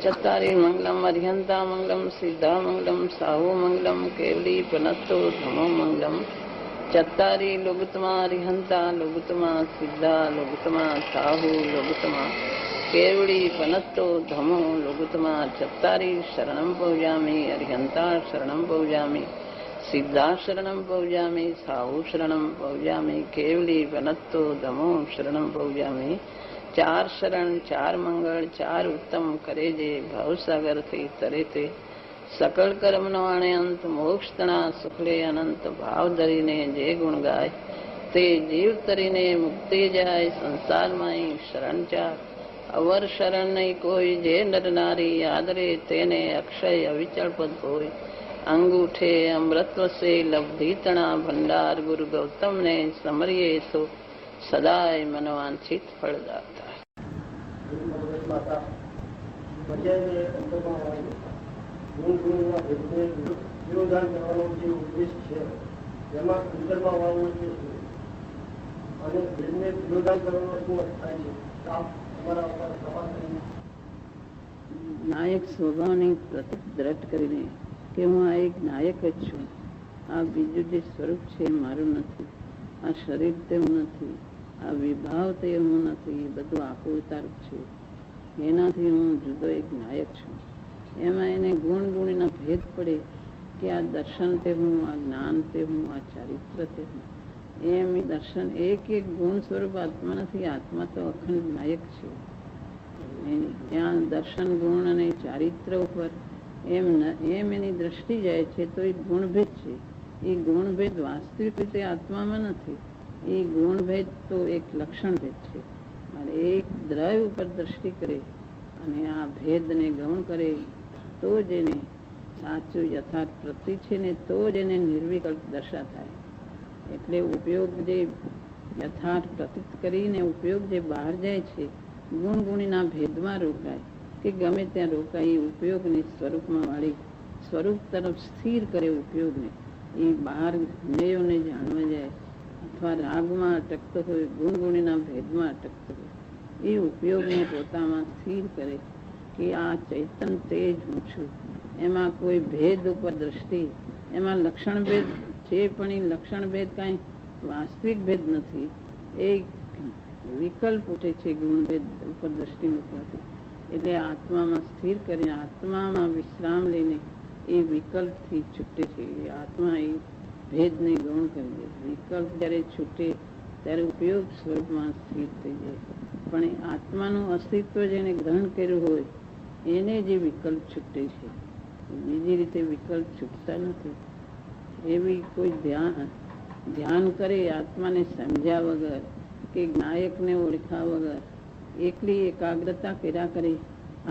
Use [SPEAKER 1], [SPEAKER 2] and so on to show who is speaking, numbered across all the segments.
[SPEAKER 1] चत्तारि मंगलम अर्हंता मंगलम सिद्धा मंगलम साहु मंगलम केवली पनत्तो धमो मंगलम चत्तारि लोगुतमा अर्हंता लोगुतमा सिद्धा लोगुतमा साहु लोगुतमा केवली पनत्तो धमो लोगुतमा चत्तारि शरणं पौजामि अर्हंता शरणं पौजामि सिद्धा शरणं पौजामि साहु शरणं पौजामि केवली पनत्तो धमो शरणं पौजामि चार शरण चार मंगल चार उत्तम करे जे भवसागर थी तरे ते सकल कर्म नो आणे अंत मोक्ष तना सुखले अनंत भाव धरीने जे गुण गाय ते जीव तरीने मुक्ति जाय संसार माई शरण चार अवर शरण नहीं कोई जे नर नारी आदरे तेने अक्षय अविचल पद कोई अंगूठे अमृतव से लब्धि तना भंडार गुरु गौतम ने समरिये सो सदाय मनवांछित फलदाता नायक स्वभावने દ્રઢ કરીને કે હું આ એક નાયક જ છું. આ બીજું જે સ્વરૂપ છે મારું નથી, આ શરીર તે હું નથી, આ વિભાવ તે હું નથી, એ બધું આકૃતારૂપ છે. એનાથી હું જુદો એક નાયક છું. એમાં એને ગુણ ગુણીના ભેદ પડે કે આ દર્શન તે હું, આ જ્ઞાન તે હું, આ ચારિત્ર તે હું. એમ એ દર્શન એક એક ગુણ સ્વરૂપ આત્મા નથી. આત્મા તો અખંડ નાયક છે. ત્યાં દર્શન ગુણ અને ચારિત્ર ઉપર એમ એની દ્રષ્ટિ જાય છે તો એ ગુણભેદ છે. એ ગુણભેદ વાસ્તવિક રીતે આત્મામાં નથી. એ ગુણભેદ તો એક લક્ષણભેદ છે. અને એક દ્રવ્ય ઉપર દ્રષ્ટિ કરે અને આ ભેદને ગૌણ કરે તો જ એને સાચું યથાર્થ પ્રતિ છે ને તો જ એને નિર્વિકલ્પ દશા થાય. એટલે ઉપયોગ જે યથાર્થ પ્રતીત કરીને ઉપયોગ જે બહાર જાય છે ગુણ ગુણીના ભેદમાં રોકાય કે ગમે ત્યાં રોકાય, એ ઉપયોગની સ્વરૂપમાં વાળી સ્વરૂપ તરફ સ્થિર કરે ઉપયોગને. એ બહાર જ્ઞેયોને જાણવા જાય અથવા રાગમાં અટકતો હોય, ગુણગુણીના ભેદમાં અટકતો હોય, એ ઉપયોગને પોતામાં સ્થિર કરે કે આ ચૈતન તેજ હું છું. એમાં કોઈ ભેદ ઉપર દ્રષ્ટિ, એમાં લક્ષણ ભેદ છે પણ એ લક્ષણ ભેદ કાંઈ વાસ્તવિક ભેદ નથી. એ વિકલ્પ ઉઠે છે ગુણભેદ ઉપર દ્રષ્ટિ મૂકવાથી. એટલે આત્મામાં સ્થિર કરીને આત્મામાં વિશ્રામ લઈને એ વિકલ્પથી છૂટે છે. આત્મા એ ભેદને ગૌણ કરી દે. વિકલ્પ જ્યારે છૂટે ત્યારે ઉપયોગ સ્વરૂપમાં સ્થિર થઈ જાય. પણ એ આત્માનું અસ્તિત્વ જેને ગ્રહણ કર્યું હોય એને જે વિકલ્પ છૂટે છે, બીજી રીતે વિકલ્પ છૂટતા નથી. એવી કોઈ ધ્યાન કરે આત્માને સમજ્યા વગર કે નાયકને ઓળખ્યા વગર એકલી એકાગ્રતા કર્યા કરે,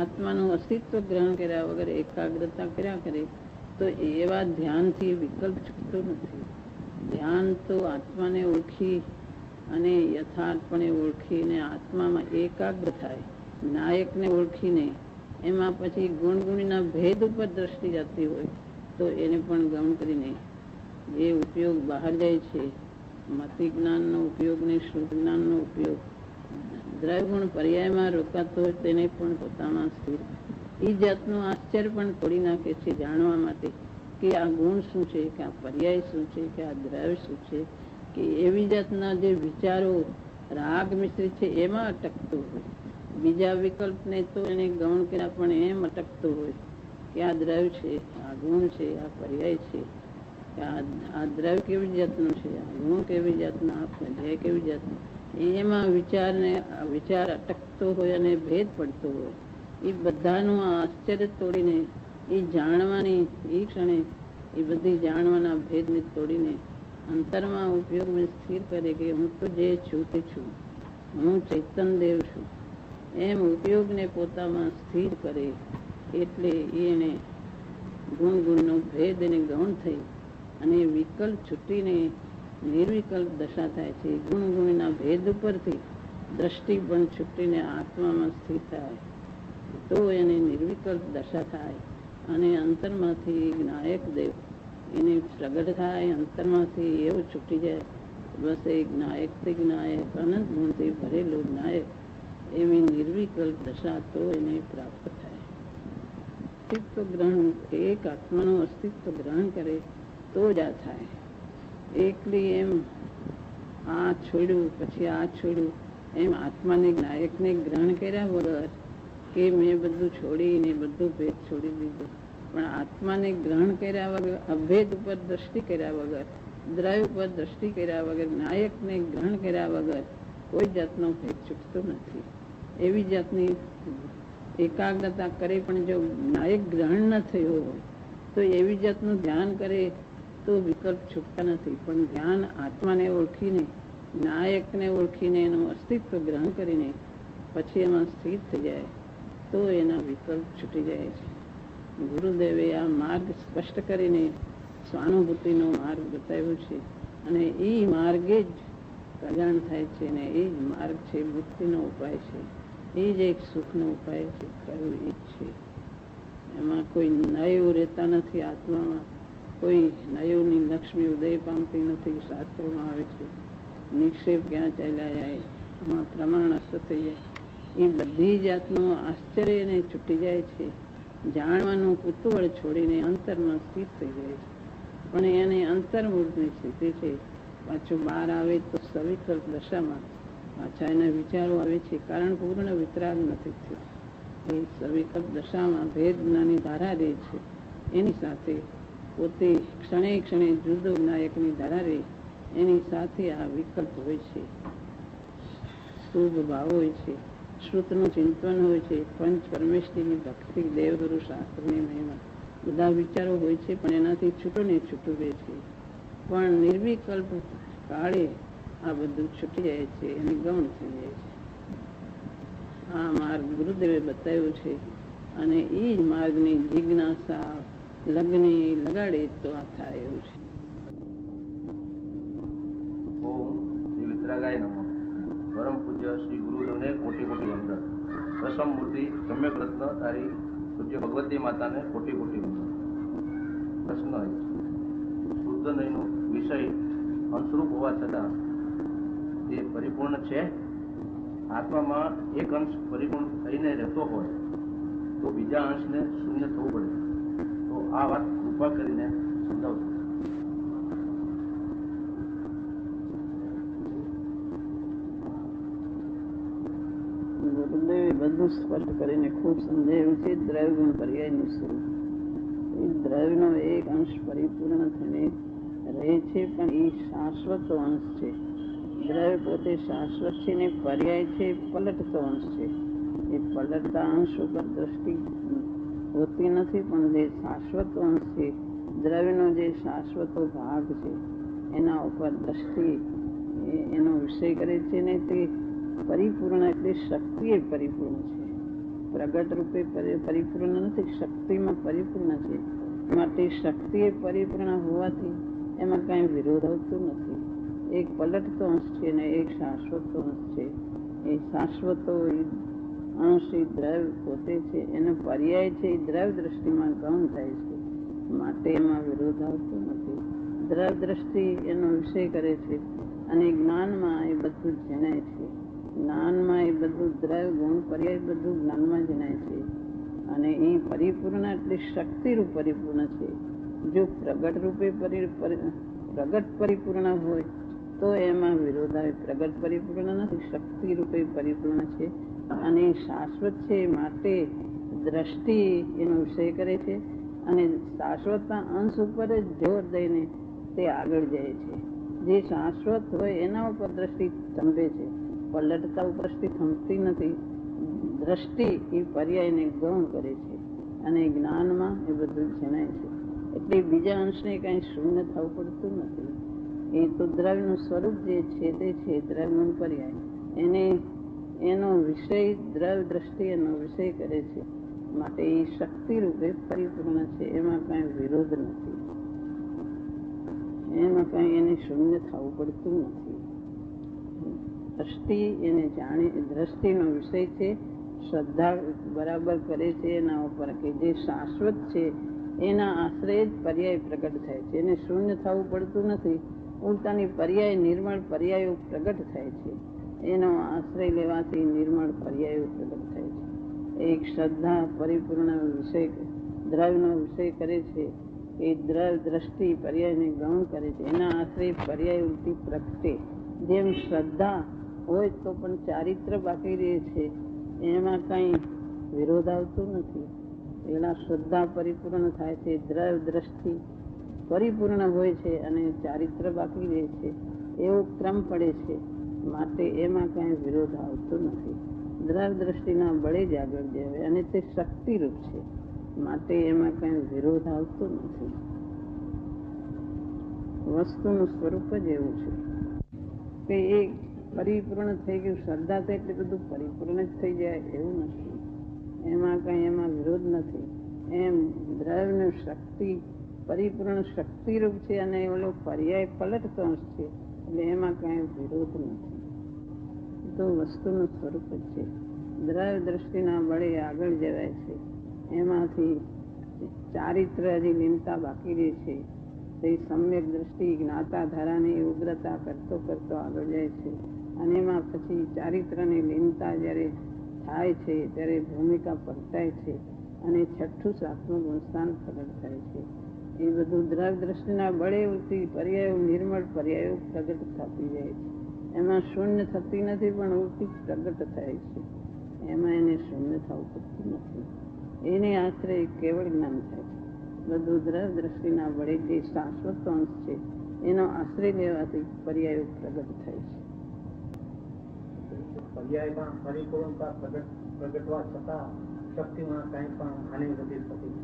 [SPEAKER 1] આત્માનું અસ્તિત્વ ગ્રહણ કર્યા વગર એકાગ્રતા કર્યા કરે તો એવા ધ્યાનથી વિકલ્પ છૂટતો નથી. ધ્યાન તો આત્માને ઓળખી અને યથાર્થપણે ઓળખીને આત્મામાં એકાગ્ર થાય. નાયકને ઓળખીને એમાં પછી ગુણગુણીના ભેદ ઉપર દ્રષ્ટિ જતી હોય તો એને પણ ગૌણ કરીને જે ઉપયોગ બહાર જાય છે, મતિ જ્ઞાનનો ઉપયોગ ને શુદ્ધ જ્ઞાનનો ઉપયોગ દ્રવ્યગુણ પર્યાયમાં રોકાતો હોય તેને પણ પોતામાં સ્થિર. એ જાતનું આશ્ચર્ય પણ તોડી નાખે છે જાણવા માટે કે આ ગુણ શું છે, કે આ પર્યાય શું છે, કે આ દ્રવ્ય શું છે. કે એવી જાતના જે વિચારો રાગ મિશ્રિત છે એમાં અટકતો હોય. બીજા વિકલ્પને તો એને ગૌણ કર્યા પણ એમ અટકતો હોય કે આ દ્રવ્ય છે, આ ગુણ છે, આ પર્યાય છે, આ દ્રવ્ય કેવી જાતનું છે, આ ગુણ કેવી જાતના, આ પર્યાય કેવી જાતનું. એમાં વિચાર અટકતો હોય અને ભેદ પડતો હોય. એ બધાનું આશ્ચર્ય તોડીને એ જાણવાની એ ક્ષણે એ બધી જાણવાના ભેદને તોડીને અંતરમાં ઉપયોગને સ્થિર કરે કે હું તો જે છું તે છું, હું ચૈતન દેવ છું. એમ ઉપયોગને પોતામાં સ્થિર કરે એટલે એને ગુણનો ભેદ એને ગૌણ થઈ અને વિકલ્પ છૂટીને નિર્વિકલ્પ દશા થાય છે. ગુણના ભેદ ઉપરથી દ્રષ્ટિ પણ છૂટીને આત્મામાં સ્થિર થાય તો એને નિર્વિકલ્પ દશા થાય અને અંતરમાંથી નાયક દેવ એને પ્રગટ થાય. અંતરમાંથી એવું છૂટી જાય બસ એક નાયકથી નાયક, અનંત ગુણથી ભરેલું નાયક એવી નિર્વિકલ્પ દશા તો એને પ્રાપ્ત થાય. અસ્તિત્વ ગ્રહણ, એક આત્માનું અસ્તિત્વ ગ્રહણ કરે તો જ આ થાય. એકલી એમ આ છોડ્યું પછી આ છોડ્યું એમ આત્માને નાયકને ગ્રહણ કર્યા વગર કે મેં બધું છોડીને બધું ભેદ છોડી દીધું, પણ આત્માને ગ્રહણ કર્યા વગર, અભેદ ઉપર દ્રષ્ટિ કર્યા વગર, દ્રવ્ય ઉપર દ્રષ્ટિ કર્યા વગર, નાયકને ગ્રહણ કર્યા વગર કોઈ જાતનો ભેદ છૂટતો નથી. એવી જાતની એકાગ્રતા કરે, પણ જો નાયક ગ્રહણ ન થયો હોય તો એવી જાતનું ધ્યાન કરે તો વિકલ્પ છૂટતા નથી. પણ ધ્યાન આત્માને ઓળખીને, નાયકને ઓળખીને, એનું અસ્તિત્વ ગ્રહણ કરીને પછી એમાં સ્થિર થઈ જાય તો એના વિકલ્પ છૂટી જાય છે. ગુરુદેવે આ માર્ગ સ્પષ્ટ કરીને સ્વાનુભૂતિનો માર્ગ બતાવ્યો છે, અને એ માર્ગે જ કલ્યાણ થાય છે, અને એ જ માર્ગ છે મુક્તિનો ઉપાય છે, એ જ એક સુખનો ઉપાય છે. કયું એ જ છે. એમાં કોઈ નયું રહેતા નથી. આત્મામાં કોઈ નયુંની લક્ષ્મી ઉદય પામતી નથી. શાસ્ત્રોમાં આવે છે નિક્ષેપ ક્યાં ચાલ્યા જાય, એમાં પ્રમાણ અસ્ત થઈ જાય. એ બધી જાતનું આશ્ચર્ય એને છૂટી જાય છે. જાણવાનું કુતૂહળ છોડીને અંતરમાં સ્થિત થઈ જાય છે. પણ એને અંતર્મૂળની સ્થિતિ છે. પાછું બહાર આવે તો સવિકલ્પ દશામાં પાછા એના વિચારો આવે છે, કારણ પૂર્ણ વિતરાગ નથી થયો. એ સવિકલ્પ દશામાં ભેદ જ્ઞાની ધારા રહે છે. એની સાથે પોતે ક્ષણે ક્ષણે જુદો નાયકની ધારા રહે, એની સાથે આ વિકલ્પ હોય છે, શુભ ભાવ હોય છે, શ્રુતનું ચિંતન હોય છે, પંચ પરમેશ્વરીની ભક્તિ, દેવગુરુ શાસ્ત્રની મહિમા, બધા વિચારો હોય છે. પણ એનાથી છૂટો ને છૂટું રહે છે. પણ નિર્વિકલ્પ કાળે આ બધું છૂટી જાય છે, એને ગૌણ થઈ જાય છે. આ માર્ગ ગુરુદેવે બતાવ્યો છે, અને એ જ માર્ગની જિજ્ઞાસા લગ્ની લગાડે તો આ થાય એવું છે.
[SPEAKER 2] ઓમ શ્રી વિતરાગાય નમઃ. પરમ પૂજ્ય શ્રી ગુરુદેવને કોટી કોટી વંદન. પ્રસમ મૂર્તિ સમ્યક રત્ન તારી પૂજ્ય ભગવતી માતાને કોટી કોટી વંદન. પ્રશ્ન શુદ્ધ નહીંનો વિષય અંશરૂપ હોવા છતાં તે પરિપૂર્ણ છે. આત્મામાં એક અંશ પરિપૂર્ણ થઈને રહેતો હોય તો બીજા અંશને શૂન્ય થવું પડે. તો આ વાત કૃપા કરીને સમજાવજો.
[SPEAKER 1] ગુરુદેવે બધું સ્પષ્ટ કરીને ખૂબ સમજાવ્યું છે. દ્રવ્ય ગુણ પર્યાયનું સ્વરૂપ, એ દ્રવ્યનો એક અંશ પરિપૂર્ણ થઈને રહે છે, પણ એ શાશ્વત અંશ છે. દ્રવ્ય પોતે શાશ્વત છે ને પર્યાય છે, પલટતો અંશ છે. એ પલટતા અંશ ઉપર દ્રષ્ટિ હોતી નથી, પણ જે શાશ્વત અંશ છે, દ્રવ્યનો જે શાશ્વત ભાગ છે, એના ઉપર દ્રષ્ટિ એનો વિષય કરે છે ને તે પરિપૂર્ણ, એટલે શક્તિ એ પરિપૂર્ણ છે. પ્રગટ રૂપે પરિપૂર્ણ નથી, શક્તિમાં પરિપૂર્ણ છે. માટે શક્તિ એ પરિપૂર્ણ હોવાથી એમાં કાંઈ વિરોધ આવતો નથી. એક પલટતો અંશ છે ને એક શાશ્વત અંશ છે. એ શાશ્વત અંશ એ દ્રવ્ય પોતે છે, એનો પર્યાય છે, એ દ્રવ્ય દ્રષ્ટિમાં ગૌણ થાય છે. માટે એમાં વિરોધ આવતો નથી. દ્રવ્ય દ્રષ્ટિ એનો વિષય કરે છે, અને જ્ઞાનમાં એ બધું જણાય છે. જ્ઞાનમાં એ બધું દ્રવ્ય ગુણ પર્યાય બધું જ્ઞાનમાં જણાય છે. અને એ પરિપૂર્ણ એટલે શક્તિરૂપ પરિપૂર્ણ છે. જો પ્રગટ રૂપે પ્રગટ પરિપૂર્ણ હોય તો એમાં વિરોધ આવે. પ્રગટ પરિપૂર્ણ નથી, શક્તિ રૂપે પરિપૂર્ણ છે, અને શાશ્વત છે. માટે દ્રષ્ટિ એનો વિષય કરે છે, અને શાશ્વતના અંશ ઉપર જ જોર દઈને તે આગળ જાય છે. જે શાશ્વત હોય એના ઉપર દ્રષ્ટિ થંભે છે, પલટતા ઉપર દ્રષ્ટિ થંભતી નથી. દ્રષ્ટિ એ પર્યાયને ગૌણ કરે છે, અને જ્ઞાનમાં એ બધું જણાય છે. એટલે બીજા અંશને કાંઈ શૂન્ય થવું પડતું નથી. એ તો દ્રવ્યનું સ્વરૂપ જે છે તે છે દ્રવ્યનો પર્યાય. એનો વિષય દ્રવ્ય દ્રષ્ટિ એનો વિષય કરે છે. માટે એ શક્તિ રૂપે પરિપૂર્ણ છે. એમાં કાંઈ વિરોધ નથી, એમાં કાંઈ એને શૂન્ય થવું પડતું નથી. દ્રષ્ટિ એને જાણી, દ્રષ્ટિનો વિષય છે. શ્રદ્ધા બરાબર કરે છે એના ઉપર કે જે શાશ્વત છે એના આશ્રય જ પર્યાય પ્રગટ થાય છે. એને શૂન્ય થવું પડતું નથી. ઉલટાની પર્યાય નિર્મળ પર્યાયો પ્રગટ થાય છે. એનો આશ્રય લેવાથી નિર્મળ પર્યાયો પ્રગટ થાય છે. એક શ્રદ્ધા પરિપૂર્ણ વિષય દ્રવ્યનો વિષય કરે છે એ દ્રવ્ય દ્રષ્ટિ પર્યાયને ગૌણ કરે છે, એના આશ્રય પર્યાય ઉલટી પ્રગટે. જેમ શ્રદ્ધા હોય તો પણ ચારિત્ર બાકી રહે છે, એમાં કઈ વિરોધ આવતો નથી. પેલા શ્રદ્ધા પરિપૂર્ણ થાય છે, દ્રવ્ય દ્રષ્ટિ પરિપૂર્ણ હોય છે અને ચારિત્ર બાકી રહે છે, એવો ક્રમ પડે છે, માટે એમાં કઈ વિરોધ આવતો નથી. દ્રવ્ય દ્રષ્ટિના બળે જ આગળ જાય અને તે શક્તિરૂપ છે, માટે એમાં કઈ વિરોધ આવતો નથી. વસ્તુનું સ્વરૂપ જ એવું છે કે એ પરિપૂર્ણ થઈ ગયું. શ્રદ્ધા તો એટલે બધું પરિપૂર્ણ જ થઈ જાય એવું નથી, એમાં કઈ એમાં વિરોધ નથી. એમ દ્રવ્યનું શક્તિ પરિપૂર્ણ શક્તિરૂપ છે અને ઓલો પર્યાય પલટતો છે, એટલે એમાં કઈ વિરોધ નથી. તો વસ્તુનું સ્વરૂપ જ છે. દ્રવ્ય દ્રષ્ટિના બળે આગળ જવાય છે, એમાંથી ચારિત્ર હજી લીનતા બાકી રહે છે. તે સમ્યક દ્રષ્ટિ જ્ઞાતા ધારાની ઉગ્રતા કરતો કરતો આગળ જાય છે અને એમાં પછી ચારિત્રની લીનતા જ્યારે થાય છે ત્યારે ભૂમિકા પલટાય છે અને છઠ્ઠું સાતમું ગુણસ્થાન પ્રગટ થાય છે. એ બધું દ્રવ્ય દ્રષ્ટિના બળે ઉલટી પર્યાયો નિર્મળ પર્યાયો પ્રગટ થતી જાય છે. એમાં શૂન્ય થતી નથી પણ ઉલટી પ્રગટ થાય છે, એમાં એને શૂન્યતા ઉપજતી નથી. એને આશ્રય કેવળ જ્ઞાન થાય છે. બધું દ્રવ્ય દ્રષ્ટિના વડે જે શાશ્વત અંશ છે એનો આશ્રય લેવાથી પર્યાયો પ્રગટ થાય છે.
[SPEAKER 3] પર્યાયમાં પરિપૂર્ણતા પ્રગટવા છતાં શક્તિમાં કાંઈ પણ હાનિ નથી થતી.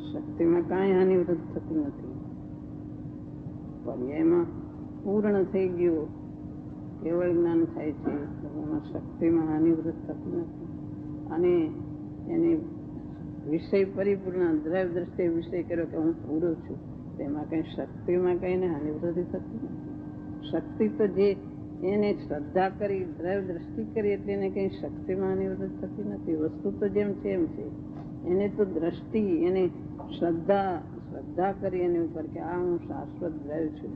[SPEAKER 1] શક્તિમાં કાંઈ હાનિવૃદ્ધ થતી નથી. પર્યાયમાં પૂર્ણ થઈ ગયું કેવળ જ્ઞાન થાય છે, એમાં શક્તિમાં હાનિવૃદ્ધ થતી નથી. અને એને વિષય પરિપૂર્ણ દ્રવ્ય દ્રષ્ટિએ વિષય કર્યો કે હું પૂરો છું, તેમાં કઈ શક્તિમાં કઈ હાનિવૃદ્ધિ થતી નથી. શક્તિ તો જે એને શ્રદ્ધા કરી દ્રવ્ય દ્રષ્ટિ કરી એટલે એને કઈ શક્તિમાં હાનિવૃદ્ધિ થતી નથી. વસ્તુ તો જેમ છે એમ છે. એને તો દ્રષ્ટિ એને શ્રદ્ધા કરી એની ઉપર કે આ હું શાશ્વત દ્રવ્ય છું,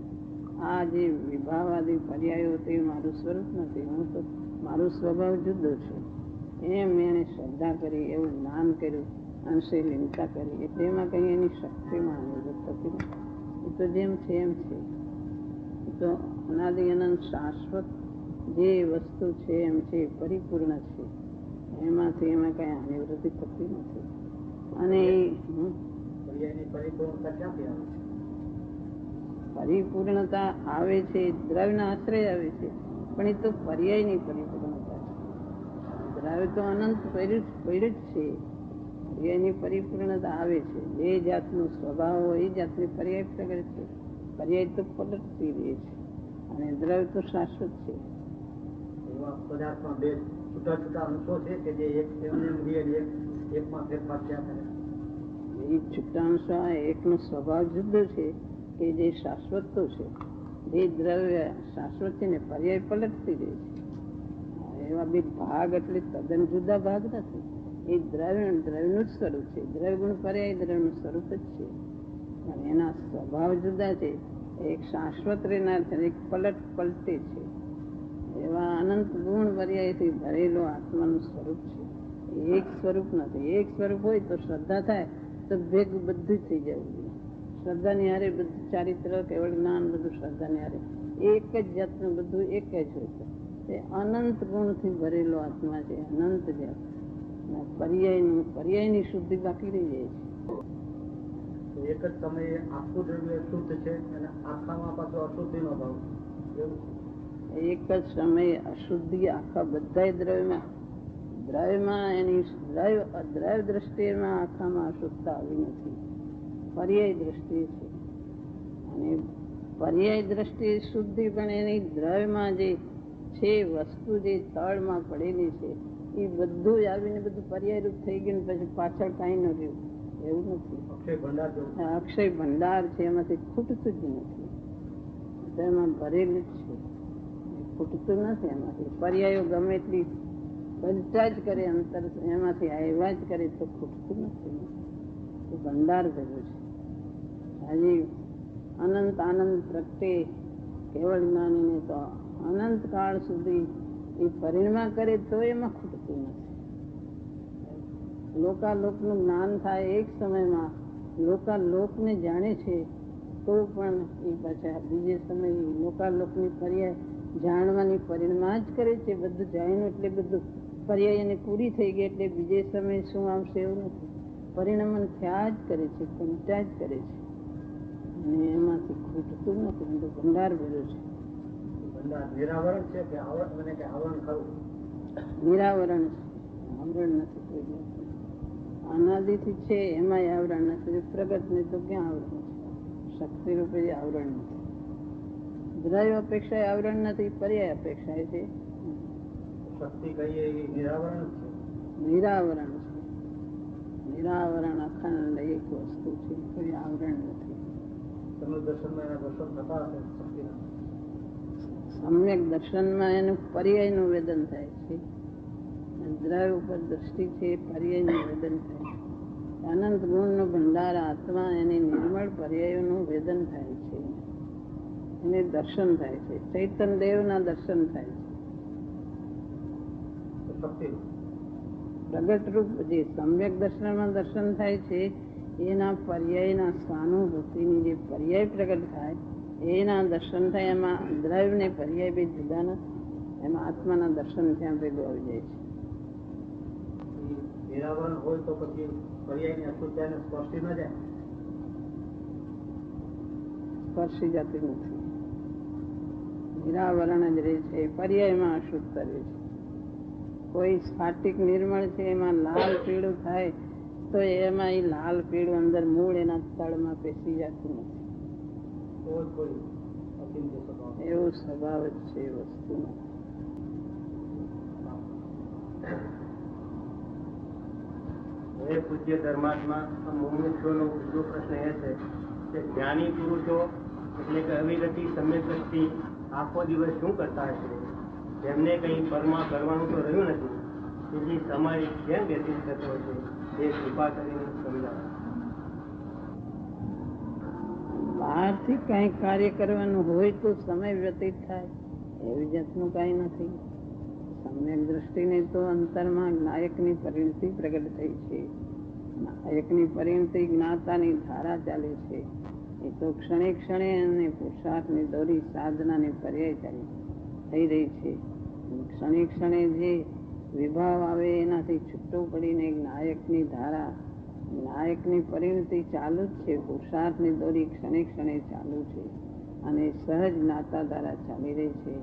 [SPEAKER 1] આ જે વિભાવાદી પર્યાયો તે મારું સ્વરૂપ નથી, હું તો મારો સ્વભાવ જુદો છે, એમ એને શ્રદ્ધા કરી એવું જ્ઞાન કર્યું, અંશે લીનતા કરી એટલે એમાં કઈ એની શક્તિમાં હાનિવૃદ્ધ થતી નથી. એ તો જેમ છે એમ છે. એ તો અનાદિ અનંત શાશ્વત જે વસ્તુ છે એમ છે, પરિપૂર્ણ છે, એમાંથી એમાં કઈ હાનિવૃદ્ધિ થતી નથી. અને
[SPEAKER 3] પર્યાયની પરિપૂર્ણતા ક્યાંથી આવે છે?
[SPEAKER 1] પરિપૂર્ણતા આવે છે દ્રવ્યના આશ્રય આવે છે, પણ એ તો પર્યાયની પરિપૂર્ણતા છે. દ્રવ્ય તો અનંત પડ્યું જ છે, પર્યાયની પરિપૂર્ણતા આવે છે. જે જાતનો સ્વભાવ હોય એ જાતની પર્યાય પ્રગટ છે. પર્યાય તો પલટતી રહે છે અને દ્રવ્ય તો શાશ્વત છે.
[SPEAKER 3] એવા પદાર્થમાં બે છૂટા છૂટા અંશો છે કે જે એકમાં ફેરફાર થયા કરે.
[SPEAKER 1] એ છૂટાંશો એકનો સ્વભાવ જુદો છે કે જે શાશ્વત તો છે. જે દ્રવ્ય શાશ્વત છે ને પર્યાય પલટતી રહે છે. એવા બે ભાગ એટલે તદ્દન જુદા ભાગ નથી. એ દ્રવ્યનું જ સ્વરૂપ છે. દ્રવ્ય ગુણ પર્યાય દ્રવ્યનું સ્વરૂપ જ છે, અને એના સ્વભાવ જુદા છે. એક શાશ્વત રહેનાર છે, એક પલટે છે. એવા અનંત ગુણ પર્યાયથી ભરેલો આત્માનું સ્વરૂપ છે. એક સ્વરૂપ નથી. એક સ્વરૂપ હોય તો શ્રદ્ધા થાય તો ભેગું બધું થઈ જવું જોઈએ. શ્રદ્ધાની હારે બધું ચારિત્ર કેવળ જ્ઞાન બધું શ્રદ્ધાની હારે એક જ જાતનું બધું એક જ હોય છે. એ અનંત ગુણથી ભરેલો આત્મા છે, અનંત જાત. પર્યાયની શુદ્ધિ બાકી રહી જાય છે.
[SPEAKER 3] એક જ સમયે આખું દ્રવ્ય શુદ્ધ છે અને આખામાં પાછો અશુદ્ધિનો ભાવ એવું છે.
[SPEAKER 1] એક જ સમયે અશુદ્ધિ આખા બધા દ્રવ્યમાં એની દ્રવ્ય દ્રષ્ટિમાં આખામાં અશુદ્ધતા આવી નથી. પર્યાય દ્રષ્ટિએ છે, અને પર્યાય દ્રષ્ટિએ શુદ્ધિ પણ એની દ્રવ્યમાં જે છે વસ્તુ જે તળમાં પડેલી છે એ બધું આવીને બધું પર્યાય રૂપ થઈ ગયું, પછી પાછળ કાંઈ ન રહ્યું એવું નથી. અક્ષય ભંડાર છે, એમાંથી ખૂટતું જ નથી. એમાં ભરેલું જ છે, ખૂટતું નથી. એમાંથી પર્યાયો ગમે એટલી બનતા જ કરે, અંતર એમાંથી આવ્યા જ કરે તો ખૂટતું નથી. ભંડાર ભર્યું છે. હજી અનંત આનંદ પ્રગટે કેવળ જ્ઞાનીને તો અનંત કાળ સુધી એ પરિણમા કરે તો એમાં ખૂટતું નથી. લોકાલોકનું જ્ઞાન થાય એક સમયમાં, લોકાલોકને જાણે છે તો પણ એ પાછા બીજે સમયે લોકાલોકની પર્યાય જાણવાની પરિણમાં જ કરે છે. બધું જાણ્યું એટલે બધું પર્યાય એને પૂરી થઈ ગઈ એટલે બીજે સમયે શું આવશે એવું નથી. પરિણમન થયા જ કરે છે, પંચા જ કરે છે અને એમાંથી ખૂટતું નથી. બધું ભંડાર ભર્યો છે.
[SPEAKER 3] ભંડાર નિરાવરણ છે કે આવરણ કે આવરણ ખરું?
[SPEAKER 1] નિરાવરણ છે, આવરણ નથી કોઈ જાતનું. અનાદિથી છે એમાંય આવરણ નથી. પ્રગટ ને તો ક્યાં આવરણ છે? શક્તિ રૂપે આવરણ નથી. દ્રવ્ય અપેક્ષા આવરણ નથી, પર્યાય અપેક્ષા છે.
[SPEAKER 3] શક્તિ કહીએ એ નિરાવરણ છે.
[SPEAKER 1] નિરાવરણ છે. નિરાવરણ અખંડ એક વસ્તુ છે, કોઈ આવરણ નથી.
[SPEAKER 3] તમે દર્શનમાં એના દર્શન થતા હશે શક્તિના?
[SPEAKER 1] સમ્યક દર્શનમાં એનું પર્યાયનું વેદન થાય છે. દ્રવ્ય ઉપર દ્રષ્ટિ છે, પર્યાયનું વેદન થાય છે. અનંત ગુણનો ભંડાર આત્મા એની નિર્મળ પર્યાયોનું વેદન થાય છે, એને દર્શન થાય છે. ચૈતન્ય દેવના દર્શન થાય છે.
[SPEAKER 3] શક્તિ
[SPEAKER 1] પ્રગટ રૂપ જે સમ્યક દર્શનમાં દર્શન થાય છે એના પર્યાયના સ્વાનુભૂતિની જે પર્યાય પ્રગટ થાય એના દર્શન થાય. એમાં દ્રવ્ય ને પર્યાય બે જુદા નથી. એમાં આત્માના દર્શન ત્યાં ભેગું આવી જાય છે.
[SPEAKER 3] નિરાવરણ હોય તો પછી પર્યાયની અશુદ્ધતાને સ્પર્શી ન જાય?
[SPEAKER 1] સ્પર્શી જતી નથી. નિરાવરણ જ રહે છે, પર્યાયમાં અશુદ્ધતા રહે છે. કોઈ સ્ફાટિક નિર્મળ છે એમાં લાલ પીળું થાય તો એમાં એ લાલ પીળું અંદર મૂળ એના તળમાં પેસી જતું નથી. એવો સ્વભાવ જ છે એ વસ્તુનો.
[SPEAKER 4] હે પૂજ્ય ધર્માત્મા, મુમુક્ષુનો બીજો પ્રશ્ન એ છે કે જ્ઞાની પુરુષો એટલે કે અવિરતિ સમ્યક દ્રષ્ટિ આખો દિવસ શું કરતા હશે? જેમને કંઈ પરમાં કરવાનું તો રહ્યું નથી, તેથી સમય કેમ વ્યતીત થતો હશે એ કૃપા કરીને સમજાવો.
[SPEAKER 1] બહારથી કઈ કાર્ય કરવાનું હોય તો સમય વ્યતીત થાય, એવી જાતનું કઈ નથી. સમ્યક દ્રષ્ટિને તો અંતરમાં નાયકની પરિણતિ પ્રગટ થઈ છે. નાયકની પરિણતિ જ્ઞાતાની ધારા ચાલે છે. એ તો ક્ષણે ક્ષણે અને પુરુષાર્થની દોરી સાધનાની પર્યાય ચાલી થઈ રહી છે. ક્ષણે ક્ષણે જે વિભાવ આવે એનાથી છૂટું પડીને નાયકની ધારા, નાયકની પરિણતિ ચાલુ જ છે. પુરુષાર્થની દોરી ક્ષણે ક્ષણે ચાલુ છે અને સહજ નાતા ધારા ચાલી રહી છે.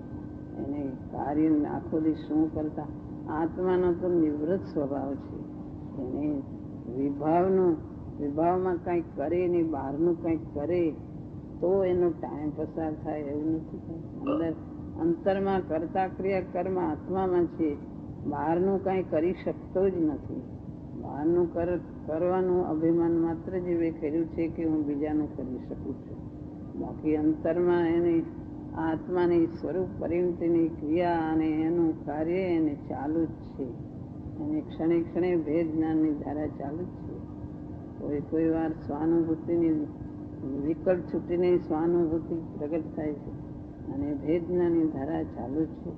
[SPEAKER 1] એને કાર્ય આખો દિવસ શું કરતા? આત્માનો તો નિવૃત્ત સ્વભાવ છે. એને વિભાવમાં કંઈક કરે ને બહારનું કંઈક કરે તો એનો ટાઈમ પસાર થાય એવું નથી. અંતરમાં કરતા ક્રિયા કર્મ આત્મામાં છે. બહારનું કાંઈ કરી શકતો જ નથી. બહારનું કરવાનું અભિમાન માત્ર જ એવે કર્યું છે કે હું બીજાનું કરી શકું છું. બાકી અંતરમાં એને આત્માની સ્વરૂપ પરિણતિની ક્રિયા અને એનું કાર્ય એને ચાલુ જ છે. અને ક્ષણે ક્ષણે ભેદ જ્ઞાનની ધારા ચાલુ જ છે. કોઈ વાર સ્વાનુભૂતિની વિકલ્પ છૂટીને સ્વાનુભૂતિ પ્રગટ થાય છે અને ભેદ જ્ઞાનની ધારા ચાલુ જ છે.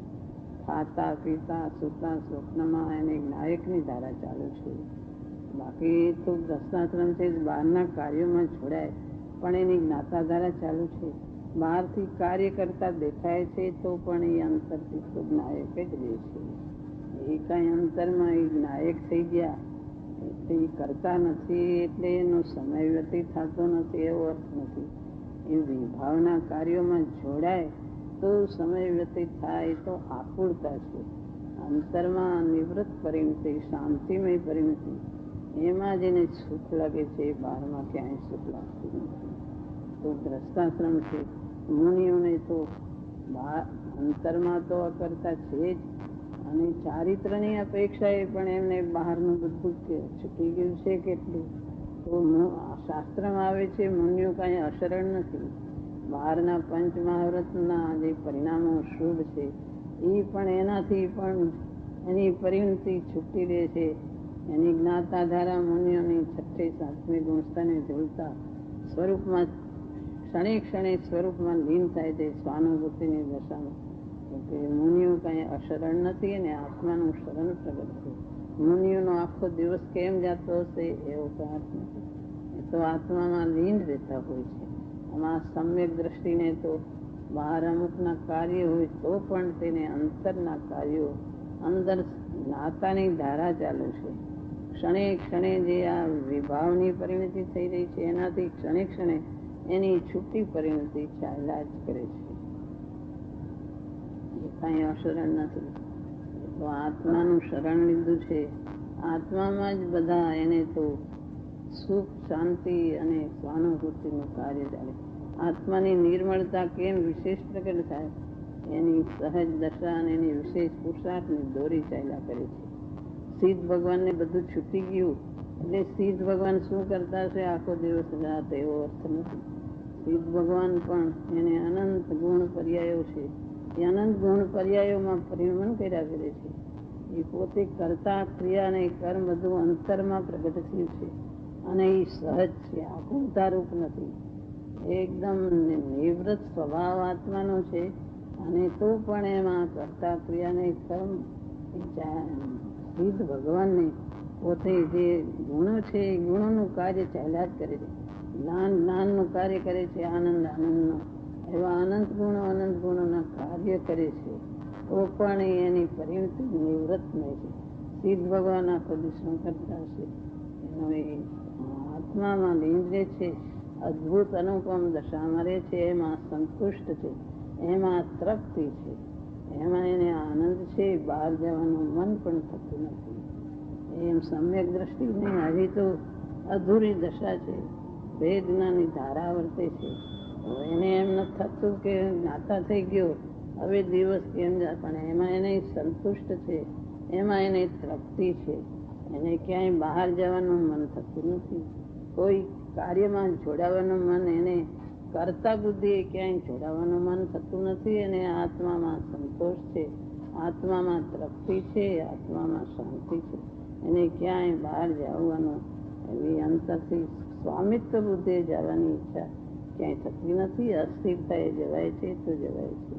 [SPEAKER 1] ખાતા પીતા સૂતા સ્વપ્નમાં એને નાયકની ધારા ચાલુ છે. બાકી તો દર્શનાશ્રમ છે, બહારના કાર્યોમાં જોડાય પણ એની જ્ઞાતા ધારા ચાલુ છે. બહારથી કાર્ય કરતા દેખાય છે તો પણ એ અંતરથી તો નાયક જ રહે છે. એ કાંઈ અંતરમાં એ નાયક થઈ ગયા એટલે એ કરતા નથી એટલે એનો સમય વ્યતીત થતો નથી એવો અર્થ નથી. એ વિભાવના કાર્યોમાં જોડાય તો સમય વ્યતીત થાય તો આકુળતા છે. અંતરમાં નિવૃત્ત પરિણતિ, શાંતિમય પરિણતિ, એમાં જેને સુખ લાગે છે બહારમાં ક્યાંય સુખ લાગતું નથી. તો દ્રષ્ટાશ્રમ છે. મુનિઓને તો અંતરમાં તો અકર્તા છે જ અને ચારિત્રની અપેક્ષાએ પણ એમને બહારનું બધું છૂટી ગયું છે કેટલું. તો શાસ્ત્રમાં આવે છે મુનિઓ કાંઈ અશરણ નથી. બહારના પંચ મહાવ્રતના જે પરિણામો શુભ છે એ પણ એનાથી પણ એની પરિણતિ છૂટી રહે છે. એની જ્ઞાતા ધારા મુનિઓની છઠ્ઠે સાતમી ગુણસ્થાને ઝૂલતા સ્વરૂપમાં ક્ષણે ક્ષણે સ્વરૂપમાં લીન થાય છે સ્વાનુભૂતિની દશામાં. કે મુનિઓ કાંઈ અશરણ નથી અને આત્માનું શરણ પ્રગટ છે. મુનિઓનો આખો દિવસ કેમ જતો હશે એવો તો અર્થ નથી. એ તો આત્મામાં લીન રહેતા હોય છે. આમાં સમ્યક દ્રષ્ટિને તો બહાર અમુકના કાર્ય હોય તો પણ તેને અંતરના કાર્યો અંદર નાતાની ધારા ચાલુ છે. ક્ષણે ક્ષણે જે આ વિભાવની પરિણતિ થઈ રહી છે એનાથી ક્ષણે ક્ષણે એની છૂટી પરિણતિ ચાલ્યા જ કરે છે. એ કાંઈ અશરણ નથી. તો આત્માનું શરણ લીધું છે. આત્મામાં જ બધા એને તો સુખ શાંતિ અને સ્વાનુભૂતિનું કાર્ય ચાલે. આત્માની નિર્મળતા કેમ વિશેષ પ્રગટ થાય એની સહજ દશા અને એની વિશેષ પુરુષાર્થની દોરી ચાલ્યા કરે છે. સિદ્ધ ભગવાનને બધું છૂટી ગયું એટલે સિદ્ધ ભગવાન શું કરતા હશે આખો દિવસ રાત એવો અર્થ નથી. સિદ્ધ ભગવાન પણ એને અનંત ગુણ પર્યાયો છે. એ અનંત ગુણ પર્યાયોમાં પરિણમન કર્યા કરે છે. એ પોતે કરતા ક્રિયા અને કર્મ બધું અંતરમાં પ્રગટ થયું છે અને એ સહજ છે, આકૃતારૂપ નથી. એકદમ નિવૃત્ત સ્વભાવ આત્માનો છે અને તો પણ એમાં કરતા ક્રિયાને કર્મ સિદ્ધ ભગવાનને પોતે જે ગુણો છે એ ગુણોનું કાર્ય ચાલ્યા જ કરે છે. જ્ઞાન જ્ઞાનનું કાર્ય કરે છે, આનંદ આનંદનો. એવા અનંત ગુણોના કાર્ય કરે છે તો પણ એની પરિણતિ નિવૃત્ત નહીં છે. સિદ્ધ ભગવાન આખો દિશા કરતા હશે એનો એ આત્મામાં લીન રહે છે. અદ્ભુત અનુપમ દશામાં રહે છે. એમાં સંતુષ્ટ છે, એમાં તૃપ્તિ છે, એમાં એને આનંદ છે. બહાર જવાનું મન પણ થતું નથી. એમ સમ્યક દ્રષ્ટિ નહીં, હજી તો અધૂરી દશા છે. ભેદ જ્ઞાની ધારા વર્તે છે. એને એમ નથી થતું કે જ્ઞાતા થઈ ગયો હવે દિવસ કેમ જાય, પણ એમાં એને સંતુષ્ટ છે, એમાં એને તૃપ્તિ છે. એને ક્યાંય બહાર જવાનું મન થતું નથી. કોઈ કાર્યમાં જોડાવાનું મન, એને કરતા બુદ્ધિ ક્યાંય જોડાવાનું મન થતું નથી. અને આત્મામાં સંતોષ છે, આત્મામાં તૃપ્તિ છે, આત્મામાં શાંતિ છે. એને ક્યાંય બહાર જવાનું એવી અંતરથી સ્વામિત્વ બુદ્ધિએ જવાની ઈચ્છા ક્યાંય થતી નથી. અસ્થિરતાએ જવાય છે તો જવાય છે.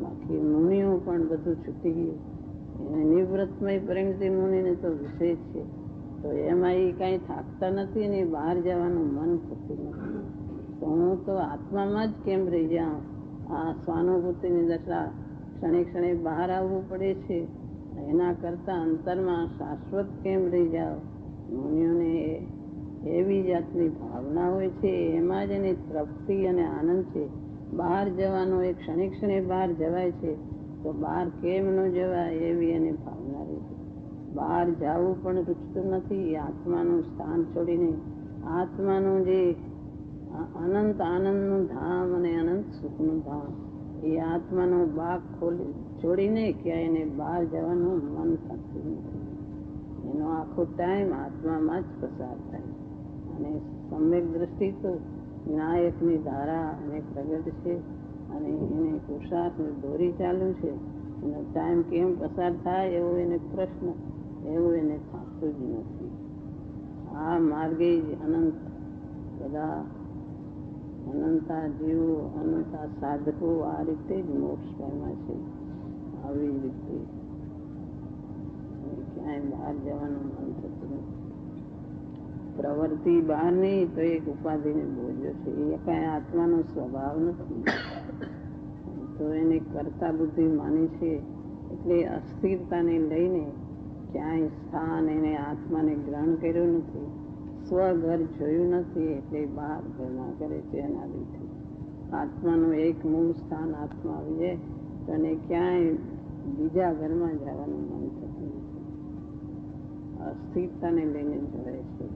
[SPEAKER 1] બાકી મુનિઓ પણ બધું છૂટી ગયું. એને નિવૃત્તમય પરિણતિ મુનિને તો વિશેષ છે. તો એમાં એ કાંઈ થાકતા નથી અને બહાર જવાનું મન થતું નથી. તો હું તો આત્મામાં જ કેમ રહી જાઉં? આ સ્વાનુભૂતિની દશા ક્ષણે ક્ષણે બહાર આવવું પડે છે. એના કરતાં અંતરમાં શાશ્વત કેમ રહી જાઓ? મુનિઓને એવી જાતની ભાવના હોય છે, એમાં જ એની તૃપ્તિ અને આનંદ છે. બહાર જવાનો એ ક્ષણે ક્ષણે બહાર જવાય છે તો બહાર કેમ ન જવાય એવી એની ભાવના રહે છે. બહાર જવું પણ રૂચતું નથી. આત્માનું સ્થાન છોડીને આત્માનું જે અનંત આનંદનું ધામ અને અનંત સુખનું ધામ એ આત્માનો બાગ છોડીને ક્યાંય એને બહાર જવાનું મન થતું નથી. એનો આખો ટાઈમ આત્મામાં જ પસાર થાય. અને સમ્યક દ્રષ્ટિ તો નાયકની ધારા અને પ્રગટ છે અને એને પુરુષાર્થની દોરી ચાલુ છે. એનો ટાઈમ કેમ પસાર થાય એવો એને પ્રશ્ન, એવું એને થતું જ નથી. આ માર્ગે જ અનંત બધા અનંતા જીવો, અનંતા સાધકો આ રીતે જ મોક્ષ પામ્યા છે. આવી રીતે ક્યાંય બહાર જવાનું મન થતું નથી. પ્રવૃત્તિ બહાર નહીં તો એક ઉપાધિને બોજો છે. એ કાંઈ આત્માનો સ્વભાવ નથી. તો એને કરતા બુદ્ધિ માની છે એટલે અસ્થિરતાને લઈને ક્યાંય સ્થાન એને આત્માને ગ્રહણ કર્યું નથી. સ્વઘર જોયું નથી એટલે બહાર ઘરમાં કરે છે. એના લીધે આત્માનું એક મૂળ સ્થાન આત્મા આવી જાય તો એને ક્યાંય બીજા ઘરમાં જવાનું મન થતું નથી. અસ્થિરતાને લઈને જોડે છે.